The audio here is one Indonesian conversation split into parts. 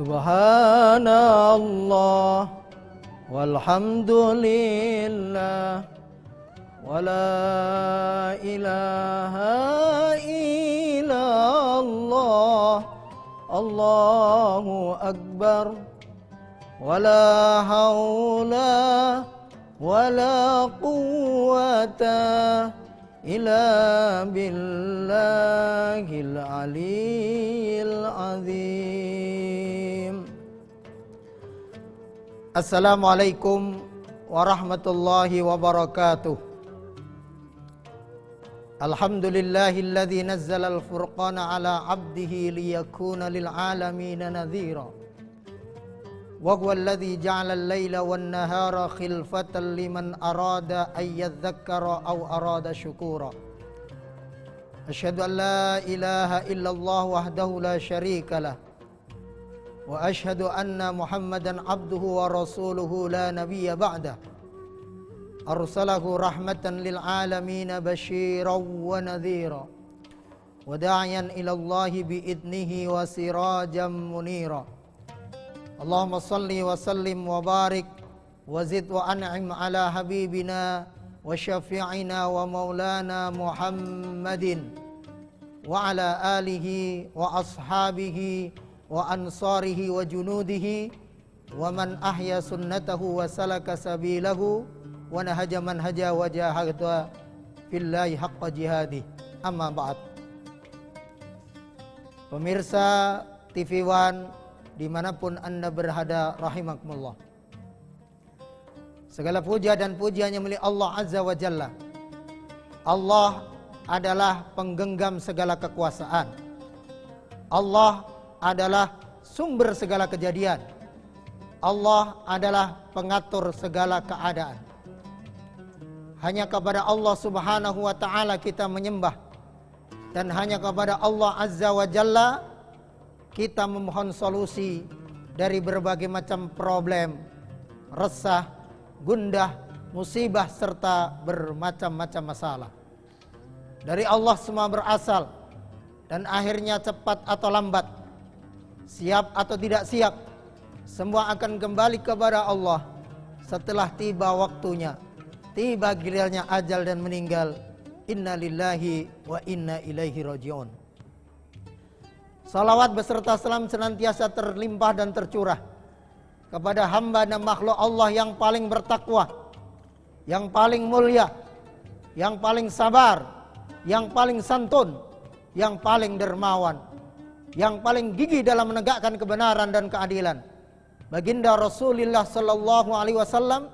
Subhanallah walhamdulillah wala ilaha illallah Allahu akbar wala haula wala quwwata illa billahil aliyyil azim. Assalamualaikum warahmatullahi wabarakatuh. Alhamdulillahilladzi nazzala al-furqana ala 'abdihi liyakuna lil 'alamina nadhira. Wa huwa alladzi ja'ala al-laila wan-nahara khilfatan liman arada ay yadhakkara aw arada syukura. Asyhadu an la ilaha illallah wahdahu la syarika lah. Wa asyhadu anna Muhammadan 'abduhu wa rasuluhu la nabiyya ba'dah. Arsalahu rahmatan lil 'alamin basyiran wa nadhira. Wa da'iyan ila Allah bi idnihi wa sirajan munira. Allahumma salli wa sallim wa barik wa zid wa an'im ala habibina wa syafi'ina wa maulana Muhammadin wa ala alihi wa ashabihi wa ansarihi wa junudihi wa man ahya sunnatahu wa salaka sabilahu wa nahaja manhaja wa jahada fillahi haqqa jihadih. Amma ba'd. Pemirsa TV One dimanapun Anda berada rahimakumullah, segala puja dan pujiannya milik Allah Azza wa Jalla. Allah adalah penggenggam segala kekuasaan. Allah adalah sumber segala kejadian. Allah adalah pengatur segala keadaan. Hanya kepada Allah Subhanahu wa ta'ala kita menyembah, dan hanya kepada Allah Azza wa Jalla kita memohon solusi dari berbagai macam problem, resah, gundah, musibah, serta bermacam-macam masalah. Dari Allah semua berasal, dan akhirnya cepat atau lambat, siap atau tidak siap, semua akan kembali kepada Allah setelah tiba waktunya, tiba gilirannya ajal dan meninggal. Inna lillahi wa inna ilaihi raji'un. Salawat beserta salam senantiasa terlimpah dan tercurah kepada hamba dan makhluk Allah yang paling bertakwa, yang paling mulia, yang paling sabar, yang paling santun, yang paling dermawan, yang paling gigih dalam menegakkan kebenaran dan keadilan. Baginda Rasulullah sallallahu alaihi wasallam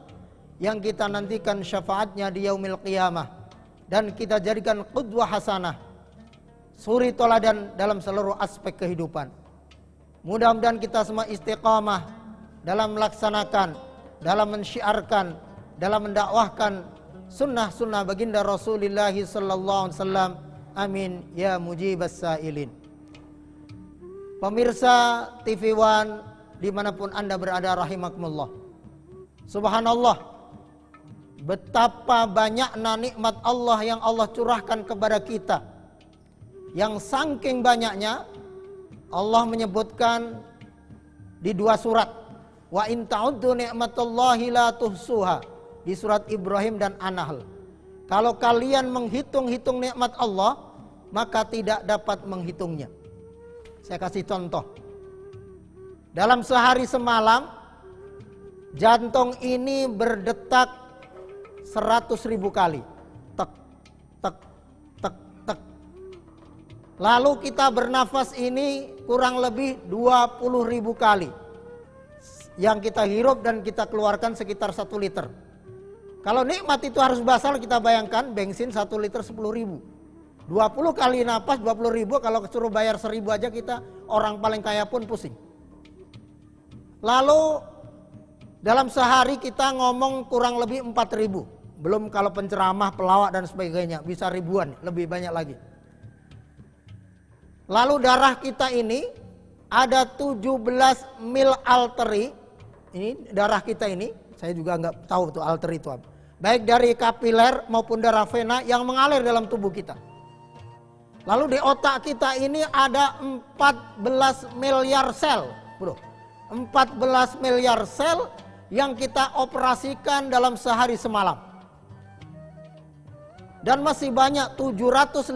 yang kita nantikan syafaatnya di yaumil qiyamah dan kita jadikan qudwah hasanah, suri toladan dalam seluruh aspek kehidupan. Mudah-mudahan kita semua istiqamah dalam melaksanakan, dalam mensyiarkan, dalam mendakwahkan sunnah-sunnah baginda Rasulullah sallallahu alaihi wasallam. Amin ya mujibas sailin. Pemirsa TV One dimanapun Anda berada rahimakumullah. Subhanallah, betapa banyaknya nikmat Allah yang Allah curahkan kepada kita. Yang saking banyaknya Allah menyebutkan di dua surat, wa in ta'uddu ni'matallahi la tuhsuha, di surat Ibrahim dan An-Nahl. Kalau kalian menghitung-hitung nikmat Allah, maka tidak dapat menghitungnya. Saya kasih contoh. Dalam sehari semalam, jantung ini berdetak 100.000 kali. Tek, tek, tek, tek. Lalu kita bernafas ini kurang lebih 20.000 kali. Yang kita hirup dan kita keluarkan sekitar 1 liter. Kalau nikmat itu harus basal, kita bayangkan bensin 1 liter 10.000. 20 kali napas 20.000, kalau suruh bayar 1.000 aja kita orang paling kaya pun pusing. Lalu dalam sehari kita ngomong kurang lebih 4.000. Belum kalau penceramah, pelawak dan sebagainya, bisa ribuan, lebih banyak lagi. Lalu darah kita ini ada 17 mil arteri. Ini darah kita ini, saya juga nggak tahu tuh arteri itu apa. Baik dari kapiler maupun darah vena yang mengalir dalam tubuh kita. Lalu di otak kita ini ada 14 miliar sel, bro. 14 miliar sel yang kita operasikan dalam sehari semalam. Dan masih banyak 750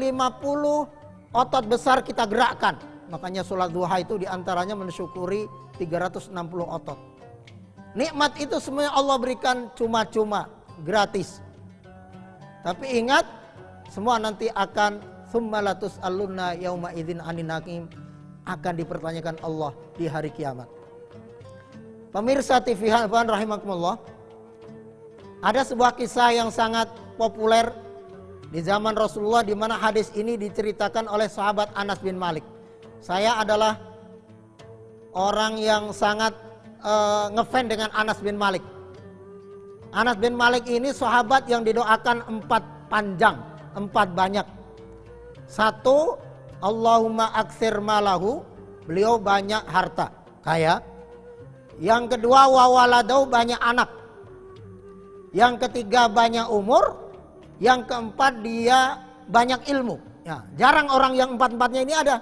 otot besar kita gerakkan. Makanya sholat duha itu diantaranya mensyukuri 360 otot. Nikmat itu semuanya Allah berikan cuma-cuma, gratis. Tapi ingat, semua nanti akan tsumma latus'alunna yauma idzin 'anin na'im, akan dipertanyakan Allah di hari kiamat. Pemirsa TV Hafan rahimakumullah, ada sebuah kisah yang sangat populer di zaman Rasulullah di mana hadis ini diceritakan oleh sahabat Anas bin Malik. Saya adalah orang yang sangat ngefans dengan Anas bin Malik. Anas bin Malik ini sahabat yang didoakan 4 panjang, 4 banyak. 1, Allahumma aksir malahu, beliau banyak harta, kaya. Yang kedua, wawaladau, banyak anak. Yang ketiga, banyak umur. Yang keempat, dia banyak ilmu. Ya, jarang orang yang 4-4-nya ini ada.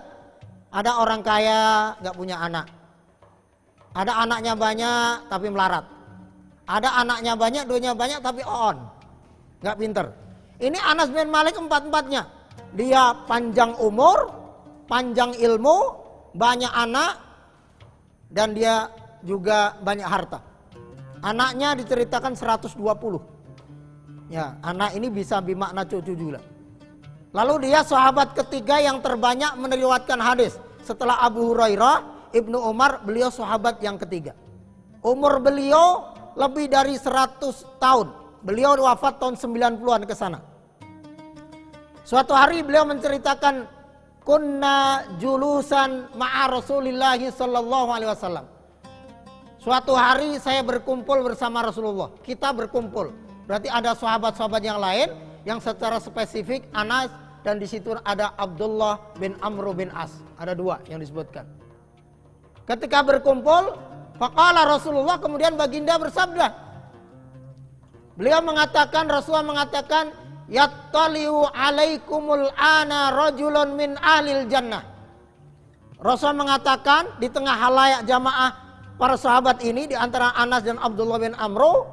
Ada orang kaya gak punya anak. Ada anaknya banyak tapi melarat. Ada anaknya banyak, duitnya banyak tapi on, gak pinter. Ini Anas bin Malik 4-4-nya. Dia panjang umur, panjang ilmu, banyak anak, dan dia juga banyak harta. Anaknya diceritakan 120. Ya, anak ini bisa bermakna cucu juga. Lalu dia sahabat ketiga yang terbanyak meriwayatkan hadis. Setelah Abu Hurairah, Ibnu Umar, beliau sahabat yang ketiga. Umur beliau lebih dari 100 tahun. Beliau wafat tahun 90-an ke sana. Suatu hari beliau menceritakan, kunna julusan ma'a Rasulillahi sallallahu alaihi wasallam. Suatu hari saya berkumpul bersama Rasulullah. Kita berkumpul. Berarti ada sahabat-sahabat yang lain yang secara spesifik Anas, dan di situ ada Abdullah bin Amr bin As. Ada 2 yang disebutkan. Ketika berkumpul, faqala Rasulullah, kemudian baginda bersabda. Rasulullah mengatakan, yattaliu alaikumul ana rajulun min ahlil jannah. Rasul mengatakan di tengah halayak jamaah para sahabat ini, di antara Anas dan Abdullah bin Amr,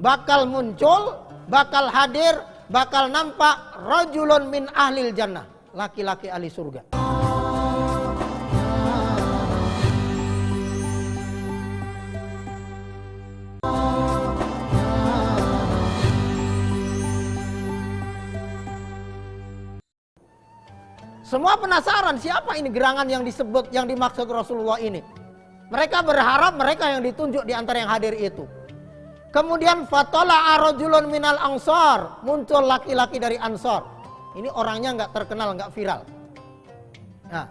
bakal muncul, bakal hadir, bakal nampak rajulun min ahlil jannah, laki-laki ahli surga. Semua penasaran siapa ini gerangan yang disebut, yang dimaksud Rasulullah ini. Mereka berharap mereka yang ditunjuk di antara yang hadir itu. Kemudian fatala'a rajulun minal ansar, muncul laki-laki dari Ansar. Ini orangnya nggak terkenal, nggak viral. Nah,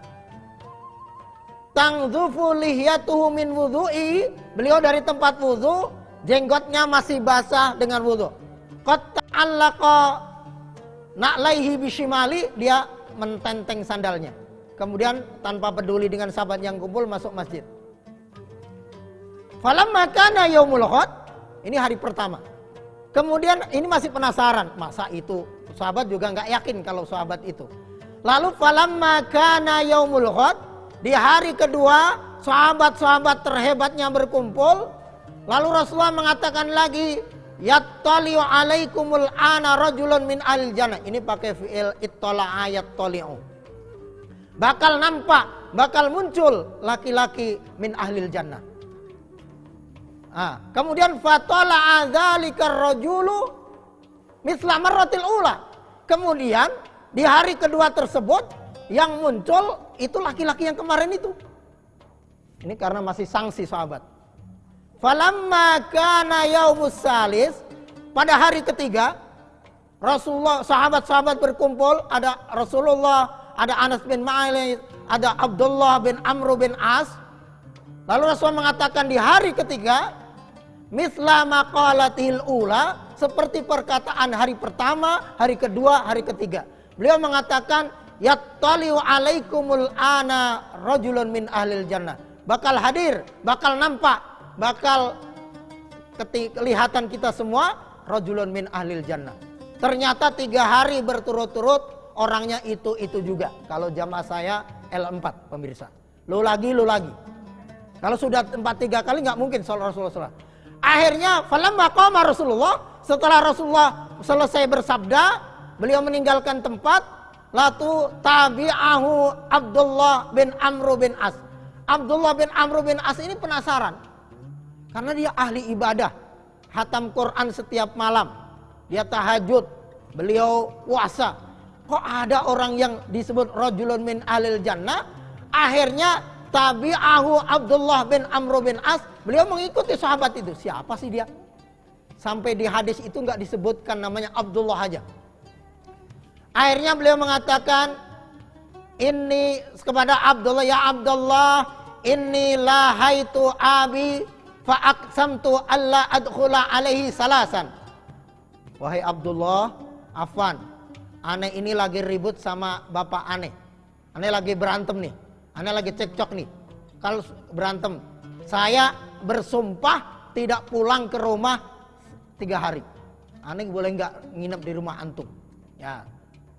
tangzufu lihyatuhu min wudhu'i, beliau dari tempat wudhu, jenggotnya masih basah dengan wudhu. Qad ta'allaqa na'laihi bishimali, dia mententeng sandalnya. Kemudian tanpa peduli dengan sahabat yang kumpul masuk masjid. Falamma kana yaumul ghad, ini hari pertama. Kemudian ini masih penasaran, masa itu sahabat juga nggak yakin kalau sahabat itu. Lalu falamma kana yaumul ghad, di hari kedua sahabat-sahabat terhebatnya berkumpul. Lalu Rasulullah mengatakan lagi, yattali'u alaikumul ana rajulun min al jannah. Ini pakai fi'il ittala'a yattali'u. Bakal nampak, bakal muncul laki-laki min ahlil jannah. Kemudian fatala'a dzalikar rajulu misla marratil ula. Kemudian di hari kedua tersebut yang muncul itu laki-laki yang kemarin itu. Ini karena masih sanksi sahabat. Falamma kana yaumus salis, pada hari ketiga Rasulullah, sahabat-sahabat berkumpul, ada Rasulullah, ada Anas bin Malik, ada Abdullah bin Amr bin As. Lalu Rasulullah mengatakan di hari ketiga, misla maqalatil ula, seperti perkataan hari pertama, hari kedua, hari ketiga. Beliau mengatakan, yattali'u alaikumul ana rajulun min ahlil jannah. Bakal hadir, bakal nampak, bakal kelihatan kita semua rajulun min ahlil jannah. Ternyata 3 hari berturut-turut orangnya itu juga. Kalau jamaah saya L4 pemirsa. Lu lagi. Kalau sudah 3 kali nggak mungkin sholat Rasulullah. Akhirnya falamma qama Rasulullah, setelah Rasulullah selesai bersabda, beliau meninggalkan tempat, latu tabi'ahu Abdullah bin Amr bin As. Abdullah bin Amr bin As ini penasaran. Karena dia ahli ibadah, khatam Quran setiap malam, dia tahajud, beliau puasa. Kok ada orang yang disebut rajulun min ahlil jannah? Akhirnya tabi'ahu Abdullah bin Amr bin As, beliau mengikuti sahabat itu. Siapa sih dia? Sampai di hadis itu nggak disebutkan namanya, Abdullah aja. Akhirnya beliau mengatakan ini kepada Abdullah, ya Abdullah, inni lahaitu abi fa'aqsamtu alla adkhula alaihi salasan. Wahai Abdullah, afwan, aneh ini lagi ribut sama bapak aneh. Aneh lagi berantem nih. Aneh lagi cekcok nih. Kalau berantem, saya bersumpah tidak pulang ke rumah 3 hari. Aneh boleh nggak nginep di rumah antum? Ya.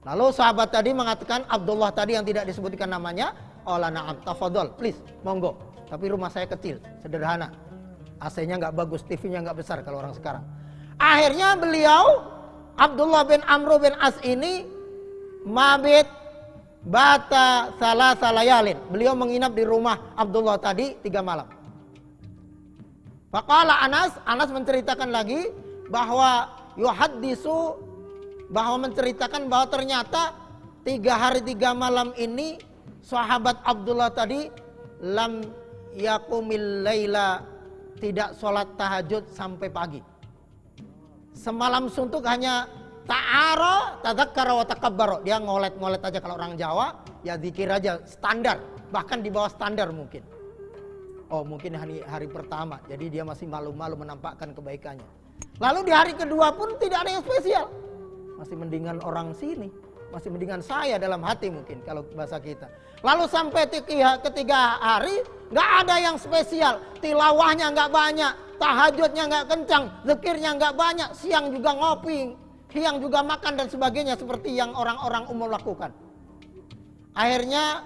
Lalu sahabat tadi mengatakan, Abdullah tadi yang tidak disebutkan namanya, "Ola na'am, tafadhol, please, monggo. Tapi rumah saya kecil, sederhana. AC-nya nggak bagus, TV-nya nggak besar kalau orang sekarang." Akhirnya beliau, Abdullah bin Amr bin As ini, mabit bata salasa layalin. Beliau menginap di rumah Abdullah tadi 3 malam. Faqala Anas menceritakan lagi bahwa yuhaddisu, bahwa menceritakan bahwa ternyata 3 hari 3 malam ini sahabat Abdullah tadi lam yakumil laila, tidak sholat tahajud sampai pagi. Semalam suntuk hanya ta'ara, tadzakkara wa takabbara. Dia ngolet-ngolet aja kalau orang Jawa, ya zikir aja standar, bahkan di bawah standar mungkin. Oh, mungkin hari pertama, jadi dia masih malu-malu menampakkan kebaikannya. Lalu di hari kedua pun tidak ada yang spesial. Masih mendingan orang sini, masih mendingan saya dalam hati mungkin kalau bahasa kita. Lalu sampai ketiga hari nggak ada yang spesial, tilawahnya nggak banyak, tahajudnya nggak kencang, zikirnya nggak banyak, siang juga ngopi, siang juga makan dan sebagainya seperti yang orang-orang umum lakukan. Akhirnya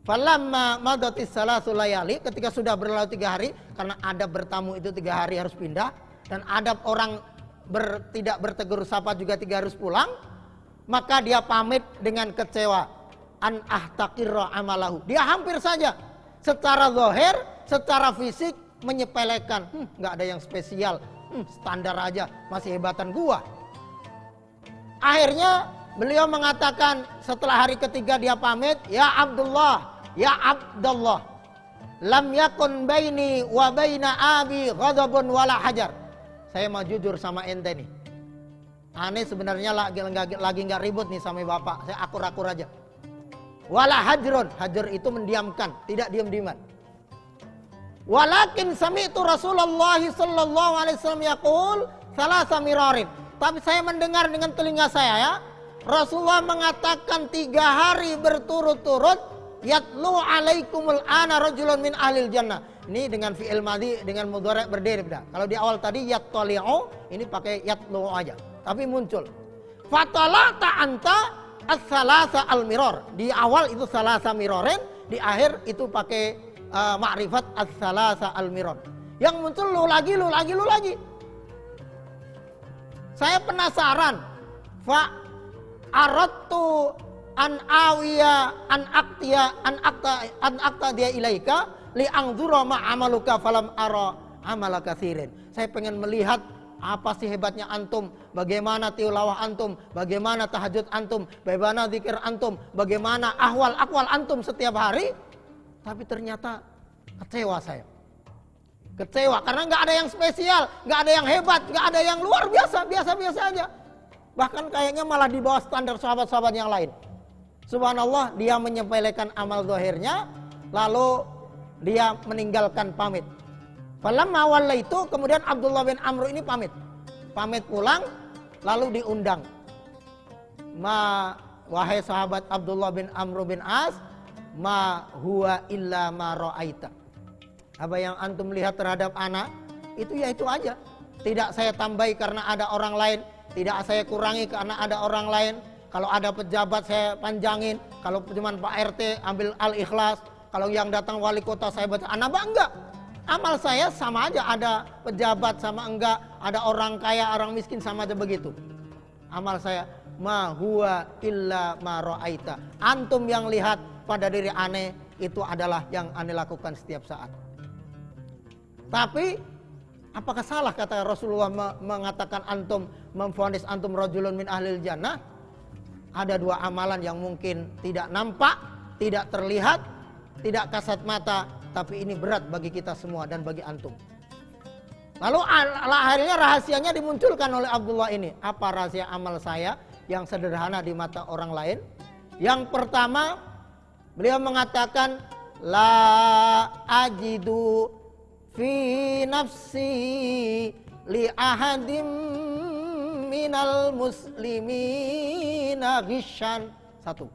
falamma madatis salasu layali, ketika sudah berlalu 3 hari, karena adab bertamu itu 3 hari harus pindah, dan adab orang tidak bertegur sapa juga 3 harus pulang, maka dia pamit dengan kecewa, an ahtaqirra amalahu. Dia hampir saja secara zahir, secara fisik menyepelekan, nggak ada yang spesial, standar aja, masih hebatan gua. Akhirnya beliau mengatakan setelah hari ketiga dia pamit, ya Abdullah, lam yakun baini wa baina abi ghadabun wala hajar. Saya mau jujur sama ente nih. Aneh sebenarnya lagi nggak ribut nih sama bapak, saya akur-akur aja. Wala hajrun, hajar itu mendiamkan, tidak diam-diaman. Walakin sami'tu Rasulullah sallallahu alaihi wasallam yaqul salasa mirarin. Tapi saya mendengar dengan telinga saya, ya, Rasulullah mengatakan 3 hari berturut-turut, yatlu alaikumul ana rajulun min ahlil jannah. Ini dengan fi'il madhi dengan mudhari' berdiri. Kalau di awal tadi yattali'u, ini pakai yatlu aja. Tapi muncul. Fatalata anta as-salasa al-mirar. Di awal itu salasa mirarin, di akhir itu pakai ma'rifat as-salasa al-mirar. Yang muncul lu lagi. Saya penasaran. Fa aradtu an awiya an akta dia ilaika li angzura ma amaluka falam ara amalaka sirin. Saya pengen melihat apa sih hebatnya antum, bagaimana tilawah antum, bagaimana tahajud antum, bagaimana zikir antum, bagaimana akwal antum setiap hari. Tapi ternyata kecewa saya. Kecewa karena nggak ada yang spesial, nggak ada yang hebat, nggak ada yang luar biasa aja. Bahkan kayaknya malah di bawah standar sahabat-sahabat yang lain. Subhanallah, dia menyepelekan amal zahirnya, lalu dia meninggalkan pamit. Falamma wallaitu, kemudian Abdullah bin Amr ini pamit pulang, lalu diundang. Wahai sahabat Abdullah bin Amr bin As, ma huwa illa ma ra'aita. Apa yang antum lihat terhadap anak itu ya itu aja. Tidak saya tambahi karena ada orang lain, tidak saya kurangi karena ada orang lain. Kalau ada pejabat saya panjangin, kalau cuma Pak RT ambil al-ikhlas, kalau yang datang wali kota saya baca anaba, enggak. Amal saya sama aja, ada pejabat sama enggak, ada orang kaya, orang miskin sama aja begitu. Amal saya ma huwa illa ma ra'aita. Antum yang lihat pada diri aneh itu adalah yang aneh lakukan setiap saat. Tapi apakah salah kata Rasulullah mengatakan antum, memvonis antum rajulun min ahlil jannah? Ada dua amalan yang mungkin tidak nampak, tidak terlihat, tidak kasat mata, tapi ini berat bagi kita semua dan bagi antum. Lalu akhirnya rahasianya dimunculkan oleh Abdullah ini. Apa rahasia amal saya yang sederhana di mata orang lain? Yang pertama, beliau mengatakan la ajidu fi nafsi li ahadim minal muslimina ghishan. Satu.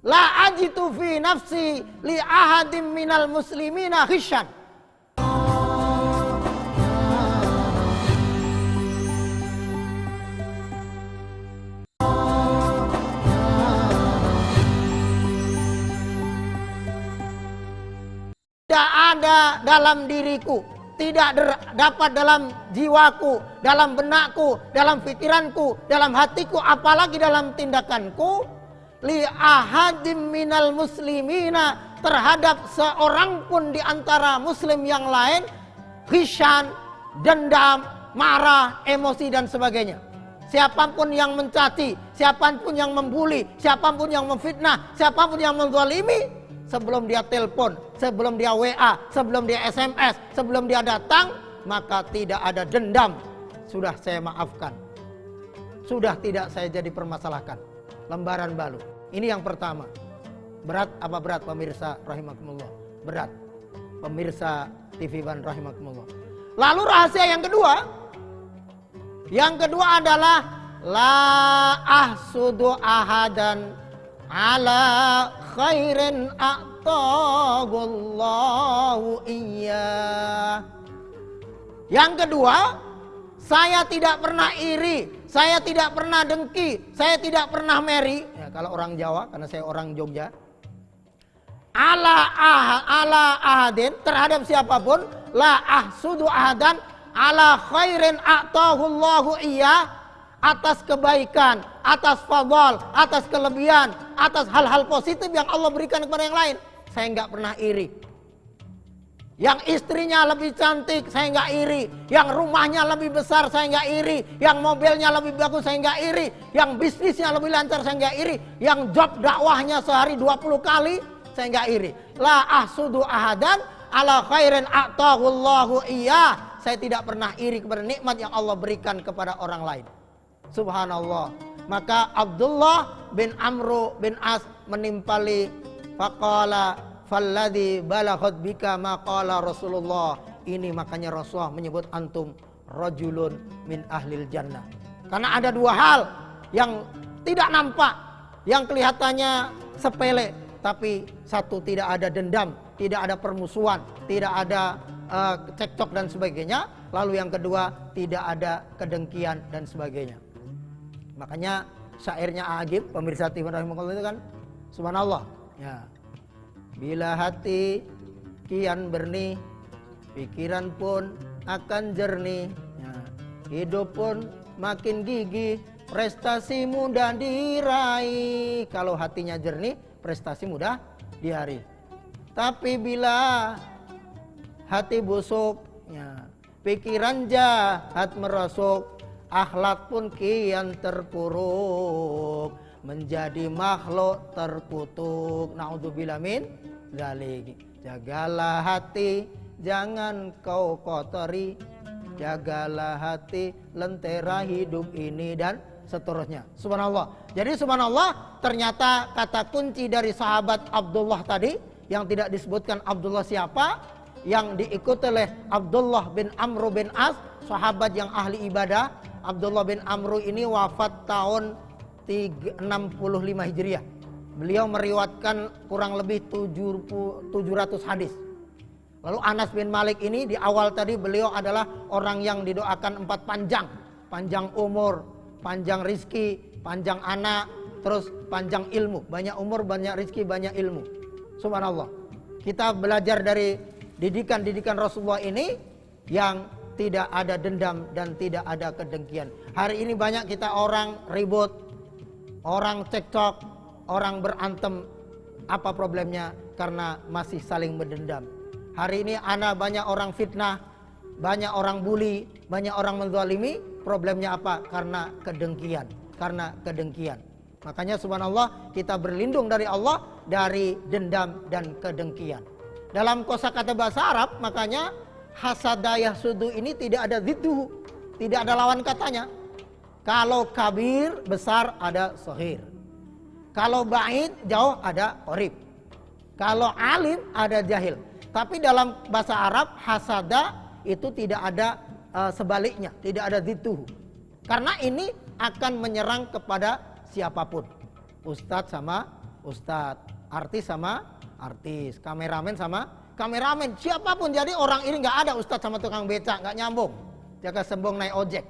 La ajidu fi nafsi li ahadim minal muslimina ghishan. Tidak ada dalam diriku, tidak dapat dalam jiwaku, dalam benakku, dalam pikiranku, dalam hatiku, apalagi dalam tindakanku, li ahadim minal muslimina, terhadap seorang pun di antara muslim yang lain, ghishan, dendam, marah, emosi dan sebagainya. Siapapun yang mencaci, siapapun yang membuli, siapapun yang memfitnah, siapapun yang menzalimi, sebelum dia telepon, sebelum dia WA, sebelum dia SMS, sebelum dia datang, maka tidak ada dendam. Sudah saya maafkan. Sudah tidak saya jadi permasalahkan. Lembaran baru. Ini yang pertama. Berat apa berat pemirsa rahimakumullah? Berat. Pemirsa TV Ban rahimakumullah. Lalu rahasia yang kedua. Yang kedua adalah la ahsudu ahadan ala khairin a'tahullahu iyyah. Yang kedua, saya tidak pernah iri, saya tidak pernah dengki, saya tidak pernah meri. Ya, kalau orang Jawa, karena saya orang Jogja. Ala ahadin, terhadap siapapun, la ahsudu ahadan ala khairin a'tahullahu iyyah, atas kebaikan, atas fadhal, atas kelebihan, atas hal-hal positif yang Allah berikan kepada yang lain, saya nggak pernah iri. Yang istrinya lebih cantik, saya nggak iri. Yang rumahnya lebih besar, saya nggak iri. Yang mobilnya lebih bagus, saya nggak iri. Yang bisnisnya lebih lancar, saya nggak iri. Yang job dakwahnya sehari 20 kali, saya nggak iri. La ahsudu ahadan ala khairin a'tahullahu iyyah. Saya tidak pernah iri kepada nikmat yang Allah berikan kepada orang lain. Subhanallah. Maka Abdullah bin Amru bin As menimpali faqala falladhi balaghat bika ma qala Rasulullah. Ini makanya Rasulullah menyebut antum rajulun min ahlil jannah. Karena ada dua hal yang tidak nampak, yang kelihatannya sepele, tapi satu, tidak ada dendam, tidak ada permusuhan, tidak ada cekcok dan sebagainya. Lalu yang kedua, tidak ada kedengkian dan sebagainya. Makanya syairnya Agib, pemirsa TV rahimahullah itu kan, subhanallah. Ya. Bila hati kian bernih, pikiran pun akan jernih. Ya. Hidup pun makin gigih, prestasi mudah diraih. Kalau hatinya jernih, prestasi mudah diraih. Tapi bila hati busuk, ya, pikiran jahat merosok, akhlak pun kian terpuruk, menjadi makhluk terkutuk. Naudzubillah min dzalik. Jagalah hati, jangan kau kotori. Jagalah hati, lentera hidup ini, dan seterusnya. Subhanallah. Jadi subhanallah, ternyata kata kunci dari sahabat Abdullah tadi, yang tidak disebutkan Abdullah siapa, yang diikuti oleh Abdullah bin Amru bin As, sahabat yang ahli ibadah. Abdullah bin Amru ini wafat tahun 65 Hijriah. Beliau meriwayatkan kurang lebih 700 hadis. Lalu Anas bin Malik ini di awal tadi beliau adalah orang yang didoakan 4 panjang. Panjang umur, panjang rizki, panjang anak, terus panjang ilmu. Banyak umur, banyak rizki, banyak ilmu. Subhanallah. Kita belajar dari didikan-didikan Rasulullah ini yang tidak ada dendam dan tidak ada kedengkian. Hari ini banyak kita orang ribut, orang cekcok, orang berantem. Apa problemnya? Karena masih saling mendendam. Hari ini banyak orang fitnah, banyak orang bully, banyak orang menzalimi. Problemnya apa? Karena kedengkian. Karena kedengkian. Makanya subhanallah, kita berlindung dari Allah dari dendam dan kedengkian. Dalam kosakata bahasa Arab, makanya hasada yahsudu ini tidak ada zidduhu, tidak ada lawan katanya. Kalau kabir, besar, ada sohir. Kalau ba'id, jauh, ada qorib. Kalau alim, ada jahil. Tapi dalam bahasa Arab, hasada itu tidak ada sebaliknya, tidak ada zidduhu. Karena ini akan menyerang kepada siapapun. Ustadz sama ustadz, artis sama artis, kameramen sama kameramen, siapapun. Jadi orang ini nggak ada ustadz sama tukang beca, nggak nyambung. Jaga sembong naik ojek.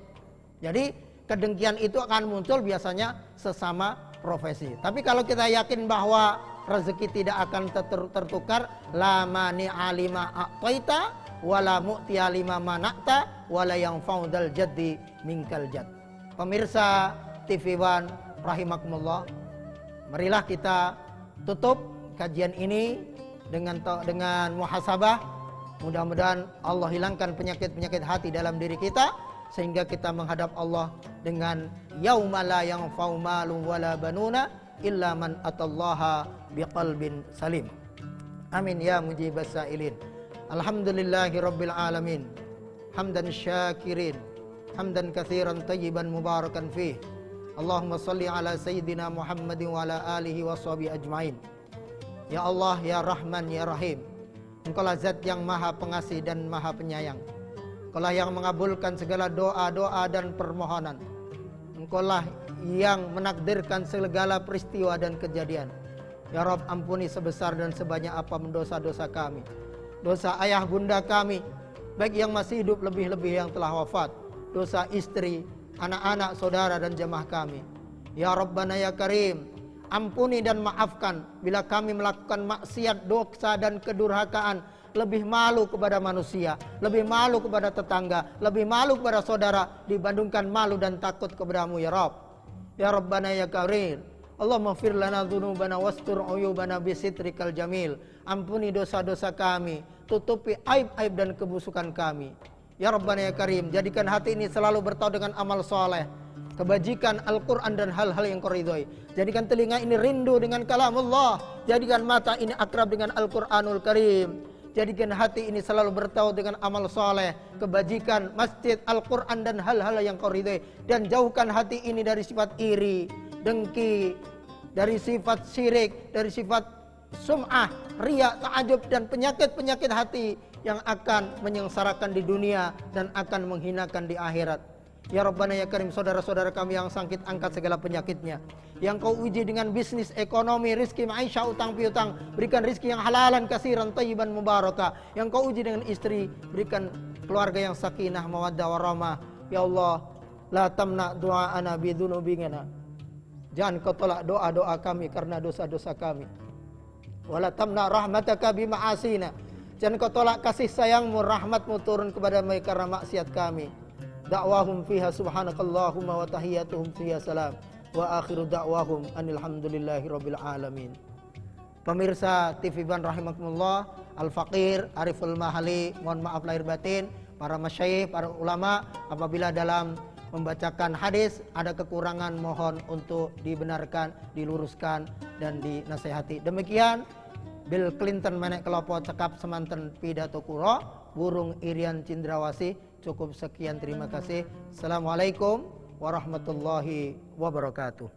Jadi kedengkian itu akan muncul biasanya sesama profesi. Tapi kalau kita yakin bahwa rezeki tidak akan tertukar, la mani'a lima a'taita wala mu'tiya lima mana'ta wala yang faudal jaddi minkal jad. Pemirsa TV One rahimakumullah, marilah kita tutup kajian ini dengan muhasabah. Mudah-mudahan Allah hilangkan penyakit-penyakit hati dalam diri kita, sehingga kita menghadap Allah dengan yauma la yanfa'u malun wala banuna illa man atallaha biqalbin salim. Amin ya mujibas sa'ilin. Alhamdulillahi rabbil alamin. Hamdan syakirin, hamdan katsiran tayyiban mubarakan fih. Allahumma salli ala sayyidina Muhammadin wa ala alihi wa sahbihi ajmain. Ya Allah, ya Rahman, ya Rahim, Engkaulah zat yang maha pengasih dan maha penyayang. Engkaulah yang mengabulkan segala doa-doa dan permohonan. Engkaulah yang menakdirkan segala peristiwa dan kejadian. Ya Rabb, ampuni sebesar dan sebanyak apapun dosa-dosa kami, dosa ayah bunda kami, baik yang masih hidup lebih-lebih yang telah wafat, dosa istri, anak-anak, saudara dan jemaah kami. Ya Rabbana ya Karim, ampuni dan maafkan bila kami melakukan maksiat, dosa dan kedurhakaan, lebih malu kepada manusia, lebih malu kepada tetangga, lebih malu kepada saudara dibandingkan malu dan takut kepadamu ya Rabb. Ya Rabbana ya Karim, Allahumma fir lana dzunubana wastur uyubana bisitrikal jamil. Ampuni dosa-dosa kami, tutupi aib-aib dan kebusukan kami. Ya Rabbana ya Karim, jadikan hati ini selalu bertaut dengan amal soleh, kebajikan, Al-Quran dan hal-hal yang Kau ridhoi. Jadikan telinga ini rindu dengan kalamullah, jadikan mata ini akrab dengan Al-Quranul Karim. Jadikan hati ini selalu bertaut dengan amal soleh, kebajikan, masjid, Al-Quran dan hal-hal yang Kau ridhoi. Dan jauhkan hati ini dari sifat iri, dengki, dari sifat syirik, dari sifat sum'ah, riya, ta'ajub dan penyakit-penyakit hati yang akan menyengsarakan di dunia dan akan menghinakan di akhirat. Ya Rabbana ya Karim, saudara-saudara kami yang sakit, angkat segala penyakitnya. Yang Kau uji dengan bisnis, ekonomi, rizki, maisha, utang piutang, berikan rizki yang halalan, kasiran, tayyiban, mubarakah. Yang Kau uji dengan istri, berikan keluarga yang sakinah, mawaddah, warahmah. Ya Allah, la tamna du'a'ana bidunubingana. Jangan Kau tolak doa-doa kami karena dosa-dosa kami. Wala tamna rahmataka bima'asina. Jangan Kau tolak kasih sayangmu, rahmatmu turun kepada mereka karena maksiat kami. Da'wahum fiha subhanakallahumma wa tahiyyatuhum fiha salam. Wa akhiru da'wahum anilhamdulillahi rabbil alamin. Pemirsa TV One rahimakumullah, Al-Faqir Ariful Mahali, mohon maaf lahir batin, para masyayikh, para ulama, apabila dalam membacakan hadis ada kekurangan mohon untuk dibenarkan, diluruskan dan dinasehati. Demikian Bill Clinton menek kelopo cekap semanten pidato kuro, burung irian cindrawasih. Cukup sekian, terima kasih. Assalamualaikum warahmatullahi wabarakatuh.